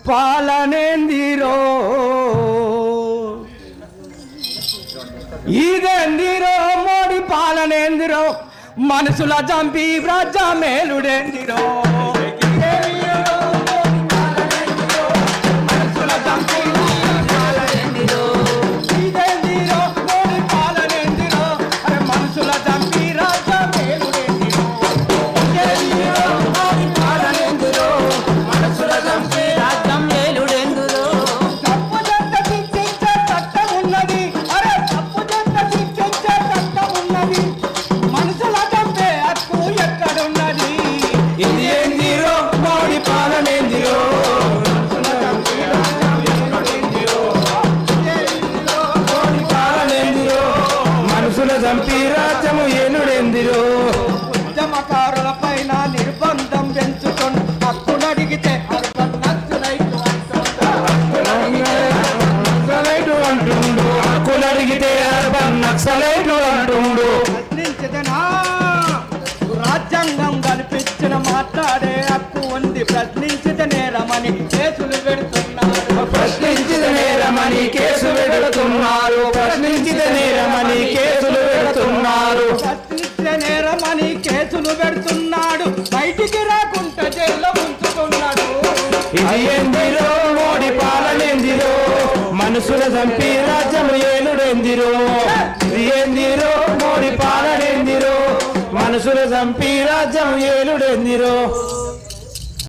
పాలనేందిరో ఇదేందిరో మోడీ పాలనేందిరో మనసుల చంపి ప్రజామేలుడేందిరో చంపి రాజ్యము ఏనుడెందిరో ఉద్యమకారుల పైన నిర్బంధం పెంచుకొని హక్కునడిగితే హక్కునడిగితే నక్సలైటు అంటుండు ప్రశ్నించదనా రాజ్యాంగం కల్పించిన మాట్లాడే హక్కు ఉంది ప్రశ్నించిత నేరమని కేసులు పెడుతున్నారు ప్రశ్నించిత నేరమని కేసు పెడుతున్నారు ప్రశ్నించిత నేరమని కేసులు పెడుతున్నారు ప్రశ్నించిన నేరమని కేసులు పెడుతున్నాడు బయటికి రాకుండా జైల్లో ఉంచుతున్నాడు ఇది ఏందిరో మోడీ పాలనేందిరో మనుషుల చంపి రాజ్యము ఏలుడెందిరో ఇది ఏందిరో మోడీ పాలనేందిరో మనుషుల చంపి రాజ్యం ఏలుడెందిరో